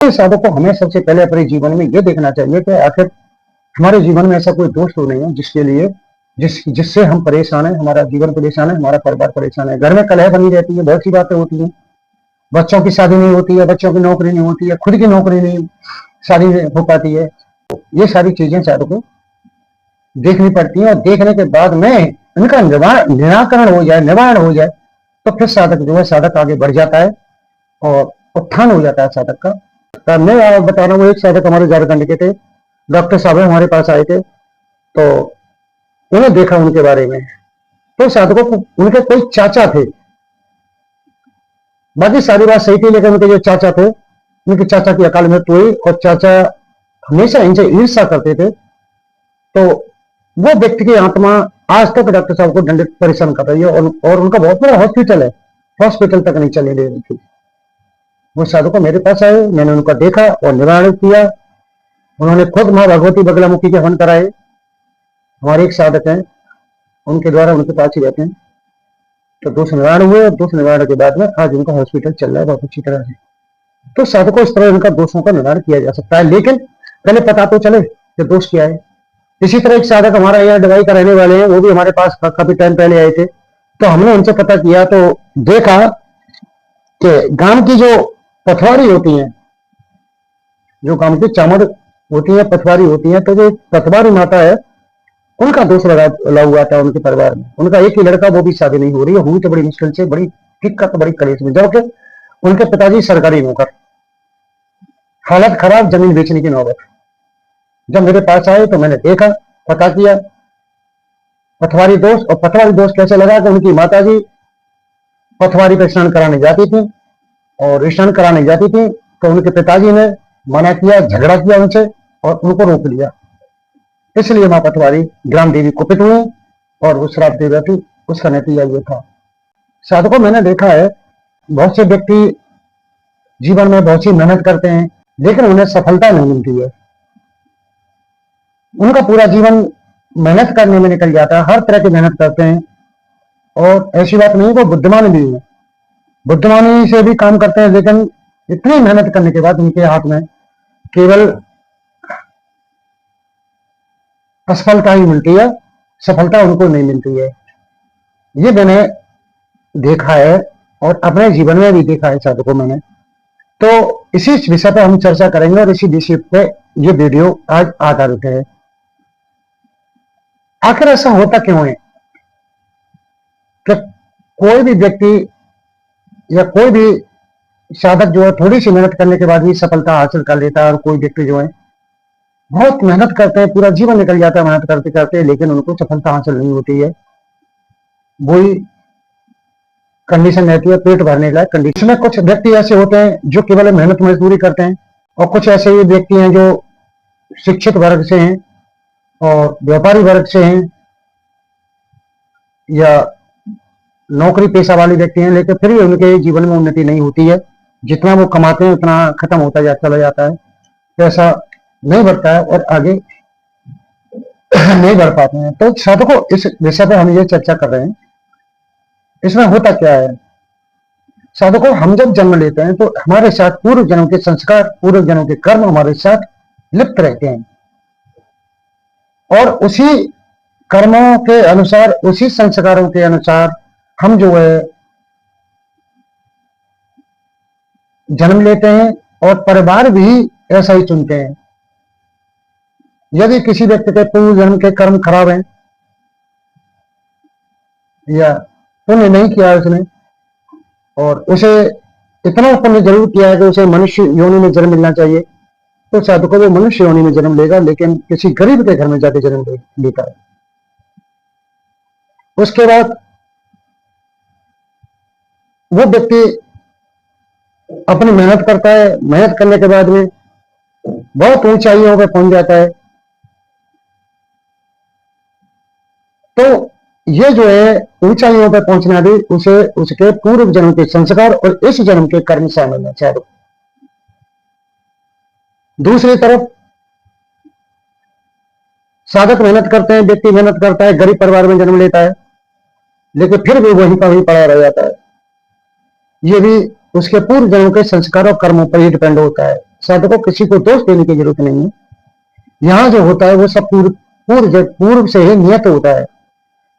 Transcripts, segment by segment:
तो साधक को हमें सबसे पहले अपने जीवन में ये देखना चाहिए कि आखिर हमारे जीवन में ऐसा कोई दोष तो नहीं है जिसके लिए जिससे हम परेशान है, हमारा जीवन परेशान है, हमारा परिवार परेशान है। घर में कलह बनी रहती है, बहुत सी बातें होती हैं, बच्चों की शादी नहीं होती है, बच्चों की नौकरी नहीं होती है, खुद की नौकरी नहीं शादी हो पाती है। ये सारी चीजें साधक को देखनी पड़ती है और देखने के बाद में इनका निराकरण हो जाए, निवारण हो जाए, तो फिर साधक जो है साधक आगे बढ़ जाता है और उत्थान हो जाता है साधक का। मैं बता रहा हूँ, एक साधक हमारे झारखंड के थे, डॉक्टर साहब हमारे पास आए थे, तो उन्हें देखा उनके बारे में, तो साधकों को उनके कोई चाचा थे, बाकी सारी बात सही थी, लेकिन उनके जो चाचा थे, उनके चाचा की अकाल मृत्यु हुई और चाचा हमेशा इनसे ईर्ष्या करते थे। तो वो व्यक्ति की आत्मा आज तक डॉक्टर साहब को दंडित परेशान कर रही है और उनका बहुत बड़ा हॉस्पिटल है, हॉस्पिटल तक नहीं चलने दे रही थी। वो साधु को मेरे पास आए, मैंने उनका देखा और निवारण किया। उन्होंने खुद मां भगवती बगलामुखी के हवन कराए। हमारे एक साधक हैं, उनके द्वारा उनके पास ही रहते हैं, तो दोष निवारण हुए। दोष निवारण के बाद में आज उनका हॉस्पिटल चल रहा है बहुत अच्छी तरह से। तो साधकों इस तरह उनका दोषों का निवारण किया जा सकता है, लेकिन पहले पता तो चले कि दोष क्या है। इसी तरह एक साधक हमारा यहाँ दवाई का रहने वाले हैं, वो भी हमारे पास काफी टाइम पहले आए थे, तो हमने उनसे पता किया तो देखा कि गांव की जो पथवारी होती हैं, जो गांव की चामड़ होती है, पथवारी होती है, तो जो पथवारी माता है उनका दोष लगा हुआ था उनके परिवार में। उनका एक ही लड़का, वो भी शादी नहीं हो रही है, हुई तो बड़ी मुश्किल से, बड़ी दिक्कत, बड़ी कलेश में, जबकि उनके पिताजी सरकारी नौकर, हालत खराब, जमीन बेचने की नौबत। जब मेरे पास आए तो मैंने देखा, पता किया पथवारी दोष। और पथवारी दोष कैसे लगा कि उनकी माताजी पथवारी पर स्नान कराने जाती थी, और स्नान कराने जाती थी तो उनके पिताजी ने मना किया, झगड़ा किया उनसे और उनको रोक लिया। इसलिए मां पटवारी ग्राम देवी कुपित हुई और वो श्राप दे रही थी। उसका नतीजा ये था। साधकों, मैंने देखा है बहुत से व्यक्ति जीवन में बहुत सी मेहनत करते हैं, लेकिन उन्हें सफलता नहीं मिलती है। उनका पूरा जीवन मेहनत करने में निकल जाता है, हर तरह की मेहनत करते हैं, और ऐसी बात नहीं, वो बुद्धिमान भी है, बुद्धिमानी से भी काम करते हैं, लेकिन इतनी मेहनत करने के बाद उनके हाथ में केवल असफलता ही मिलती है, सफलता उनको नहीं मिलती है। ये मैंने देखा है और अपने जीवन में भी देखा है साधकों मैंने। तो इसी विषय पर हम चर्चा करेंगे और इसी विषय पे ये वीडियो आज आधारित है। आखिर ऐसा होता क्यों है कि कोई भी व्यक्ति या कोई भी साधक जो है थोड़ी सी मेहनत करने के बाद भी सफलता हासिल कर लेता है, और कोई व्यक्ति जो है बहुत मेहनत करते हैं, पूरा जीवन निकल जाता है मेहनत करते करते, लेकिन उनको सफलता हासिल नहीं होती है। वही कंडीशन रहती है पेट भरने लायक कंडीशन में। कुछ व्यक्ति ऐसे होते हैं जो केवल मेहनत मजदूरी करते हैं, और कुछ ऐसे ही व्यक्ति हैं जो शिक्षित वर्ग से हैं और व्यापारी वर्ग से हैं या नौकरी पेशा वाले व्यक्ति हैं, लेकिन फिर भी उनके जीवन में उन्नति नहीं होती है। जितना वो कमाते हैं उतना खत्म होता चला जाता है, पैसा नहीं बढ़ता है और आगे नहीं बढ़ पाते हैं। तो साधकों, इस विषय पर हम ये चर्चा कर रहे हैं। इसमें होता क्या है साधकों, हम जब जन्म लेते हैं तो हमारे साथ पूर्व जन्म के संस्कार, पूर्व जन्म के कर्म हमारे साथ लिप्त रहते हैं, और उसी कर्मों के अनुसार, उसी संस्कारों के अनुसार हम जो है जन्म लेते हैं, और परिवार भी ऐसा ही चुनते हैं। यदि किसी व्यक्ति के पूर्व जन्म के कर्म खराब हैं या पुण्य नहीं किया उसने, और उसे इतना पुण्य जरूर किया है कि उसे मनुष्य योनि में जन्म मिलना चाहिए, तो साधकों वो मनुष्य योनि में जन्म लेगा, लेकिन किसी गरीब के घर में जाके जन्म लेता है। उसके बाद वो व्यक्ति अपनी मेहनत करता है, मेहनत करने के बाद में बहुत ऊंचाइयों पर पहुंच जाता है। तो ये जो है ऊंचाइयों पर पहुंचना भी उसे उसके पूर्व जन्म के संस्कार और इस जन्म के कर्म शामिल है चारों। दूसरी तरफ साधक मेहनत करते हैं, व्यक्ति मेहनत करता है, गरीब परिवार में जन्म लेता है, लेकिन फिर भी वहीं पर ही पड़ा रह जाता है। ये भी उसके पूर्व जन्म के संस्कार और कर्मों पर ही डिपेंड होता है। साधक को किसी को दोष देने की जरूरत नहीं है। यहाँ जो होता है वो सब पूर्व से ही नियत होता है।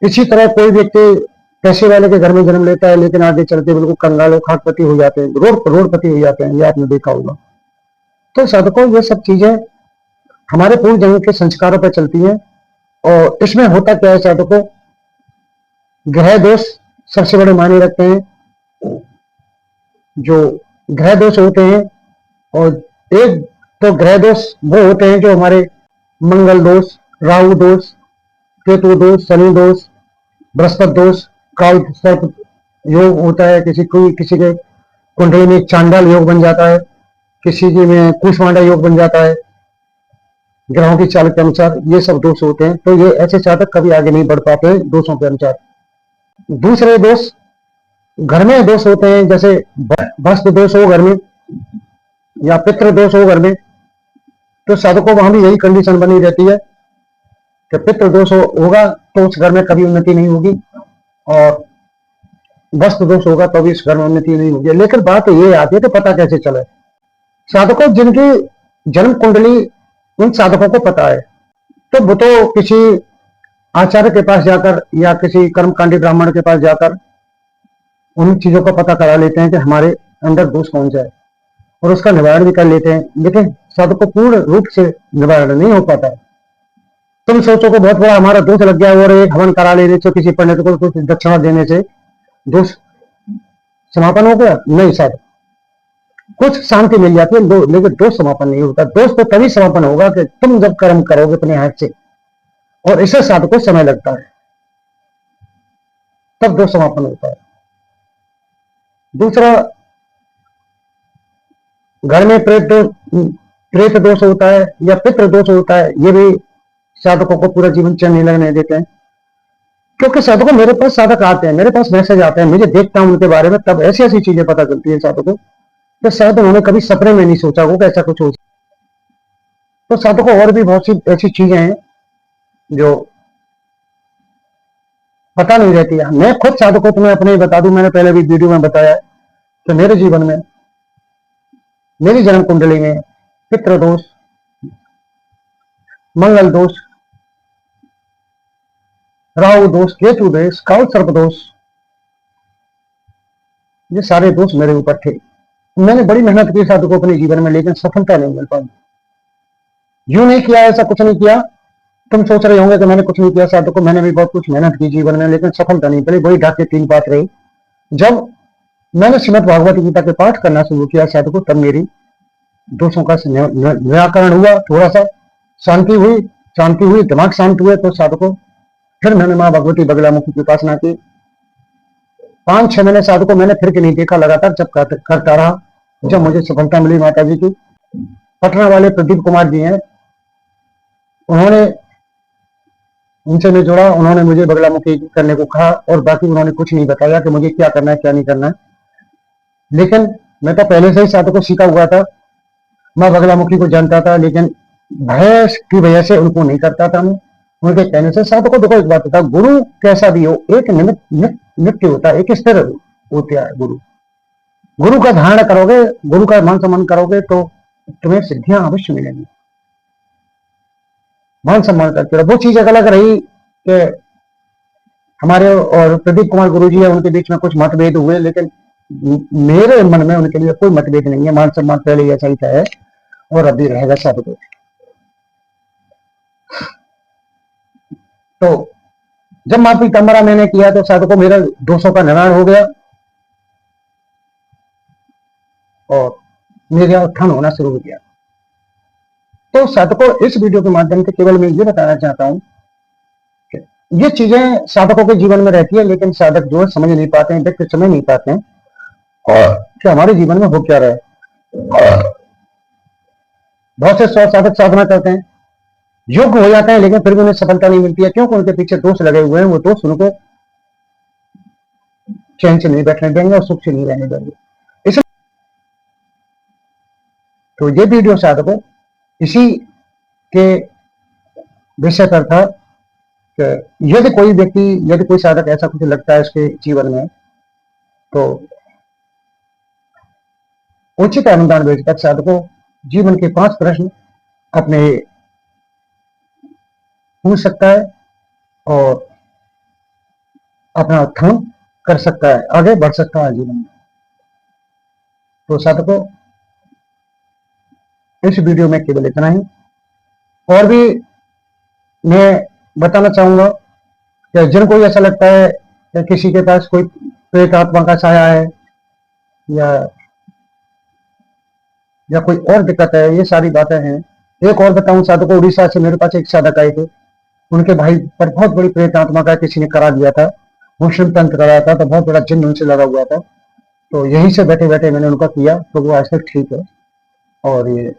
इसी तरह कोई व्यक्ति पैसे वाले के घर में जन्म लेता है, लेकिन आगे चलते बिल्कुल कंगाल और खाकपति हो जाते हैं, करोड़पति हो जाते हैं, ये आपने देखा होगा। तो साधकों ये सब चीजें हमारे पूर्व जन्म के संस्कारों पर चलती हैं। और इसमें होता क्या है साधकों, ग्रह दोष सबसे बड़े मायने रखते हैं। जो ग्रह दोष होते हैं, और एक तो ग्रह दोष वो होते हैं जो हमारे मंगल दोष, राहु दोष, केतु दोष, शनि दोष, बृहस्पति दोष, काल सर्प योग होता है। किसी के कुंडली में चांडाल योग बन जाता है, किसी के में कुष्मांडा योग बन जाता है ग्रहों की चाल के अनुसार। ये सब दोष होते हैं। तो ये ऐसे साधक कभी आगे नहीं बढ़ पाते दोषों के अनुसार। दूसरे दोष घर में दोष होते हैं, जैसे भस्त दोष हो घर में या पितृ दोष हो घर में, तो साधकों वहां भी यही कंडीशन बनी रहती है कि पितृ दोष होगा तो उस घर में कभी उन्नति नहीं होगी, और भस्त दोष होगा तो भी इस घर में उन्नति नहीं होगी। लेकिन बात ये आती है कि पता कैसे चले। साधकों जिनकी जन्म कुंडली उन साधकों को पता है, तो वो तो किसी आचार्य के पास जाकर या किसी कर्मकांडी ब्राह्मण के पास जाकर उन चीजों का पता करा लेते हैं कि हमारे अंदर दोष कौन सा है, और उसका निवारण भी कर लेते हैं। लेकिन साधकों पूर्ण रूप से निवारण नहीं हो पाता है। तुम सोचो कि बहुत बड़ा हमारा दोष लग गया और एक हवन करा लेने से, किसी पंडित को कुछ दक्षिणा देने से दोष समापन हो गया? नहीं साधक, कुछ शांति मिल जाती है, लेकिन दोष समापन नहीं होता। दोष तो तभी समापन होगा कि तुम जब कर्म करोगे अपने हाथ से, और इसे साधक को समय लगता है, तब दोष समापन होता है। दूसरा, घर में प्रेत दोष होता है या पितृ दोष होता है, ये भी साधकों को पूरा जीवन चैन नहीं लगने देते हैं। क्योंकि साधकों मेरे पास साधक आते हैं, मेरे पास मैसेज आते हैं, मुझे देखता हूं उनके बारे में, तब ऐसी ऐसी चीजें पता चलती है साधकों तो शायद उन्होंने कभी सपने में नहीं सोचा होगा ऐसा कुछ हो। तो साधकों और भी बहुत सी ऐसी चीजें हैं जो पता नहीं रहती है। मैं खुद साधकों तुम्हें अपने ही बता दूं, मैंने पहले भी वीडियो में बताया कि मेरे जीवन में, मेरी जन्म कुंडली में पितृ दोष, मंगल दोष, राहु दोष, केतु दोष, काल सर्प दोष, ये सारे दोष मेरे ऊपर थे। मैंने बड़ी मेहनत की साधकों अपने जीवन में, लेकिन सफलता नहीं मिल पाई। यूं नहीं किया, ऐसा कुछ नहीं किया। तुम सोच रहे होंगे कि मैंने कुछ नहीं किया साधकों, मैंने भी बहुत कुछ मेहनत की जीवन में, लेकिन सफलता नहीं मिली। वही ढाके तीन बात रही। जब मैंने श्रीमद् भागवत गीता के पाठ करना शुरू किया साधकों, तब मेरी दोषों का निराकरण हुआ, थोड़ा सा शांति हुई, दिमाग शांत हुए। तो साधकों फिर मैंने माँ भगवती बगलामुखी की उपासना की। 5-6 महीने साधकों मैंने फिर के नहीं देखा, लगातार जब करता रहा। जब मुझे सफलता मिली माता जी की, पटना वाले प्रदीप कुमार जी हैं, उनसे मैं जुड़ा, उन्होंने मुझे बगलामुखी करने को कहा, और बाकी उन्होंने कुछ नहीं बताया कि मुझे क्या करना है क्या नहीं करना है। लेकिन मैं तो पहले से ही साधकों सीखा हुआ था, मैं बगलामुखी को जानता था, लेकिन भय की वजह से उनको नहीं करता था मैं। उनके कहने से साधकों देखो एक बात होता है, गुरु कैसा भी हो, एक नित्य होता है, एक स्थिर होता है गुरु का धारण करोगे, गुरु का मान सम्मान करोगे तो तुम्हें सिद्धियां अवश्य मिलेंगी। मान सम्मान करते रहो। वो चीज अलग रही कि हमारे और प्रदीप कुमार गुरु जी है, उनके बीच में कुछ मतभेद हुए, लेकिन मेरे मन में उनके लिए कोई मतभेद नहीं है। मान सम्मान पहले ऐसा ही था और अभी रहेगा साधकों। तो जब मां पीताम्बरा मैंने किया तो साधकों मेरे दोषों का निवारण हो गया और मेरा उत्थान होना शुरू हो गया। तो साधकों इस वीडियो के माध्यम से केवल मैं ये बताना चाहता हूं कि ये चीजें साधकों के जीवन में रहती है, लेकिन साधक जो है समझ नहीं पाते हैं, व्यक्ति समझ नहीं पाते हैं और कि हमारे जीवन में हो क्या रहा है। बहुत से साधक साधना करते हैं, योग्य हो जाते हैं, लेकिन फिर भी उन्हें सफलता नहीं मिलती है। क्योंकि उनके पीछे दोष लगे हुए हैं। वो दोष उनको चैन से नहीं बैठने देंगे और सुख से नहीं रहने देंगे। इसलिए तो ये वीडियो साधकों इसी के विषय पर था कि यदि कोई साधक ऐसा कुछ लगता है उसके जीवन में, तो उचित अनुदान भेजकर साधकों जीवन के 5 प्रश्न अपने पूछ सकता है और अपना उत्थान कर सकता है, आगे बढ़ सकता है जीवन में। तो साधकों, इस वीडियो में केवल इतना ही। और भी मैं बताना चाहूंगा कि जिनको ऐसा लगता है कि किसी के पास कोई प्रेत आत्मा का साया है या कोई और दिक्कत है, ये सारी बातें हैं। एक और बताऊं साधकों, उड़ीसा से मेरे पास एक साधक आए थे, उनके भाई पर बहुत बड़ी प्रेत आत्मा का किसी ने करा दिया था, मुस्लिम तंत्र कराया था, तो बहुत बड़ा जिन्न उनसे लगा हुआ था। तो यहीं से बैठे बैठे मैंने उनका किया, तो वो आज तक ठीक है। और ये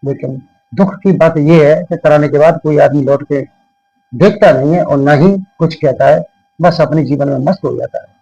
लेकिन दुख की बात ये है कि कराने के बाद कोई आदमी लौट के देखता नहीं है और ना ही कुछ कहता है, बस अपने जीवन में मस्त हो जाता है।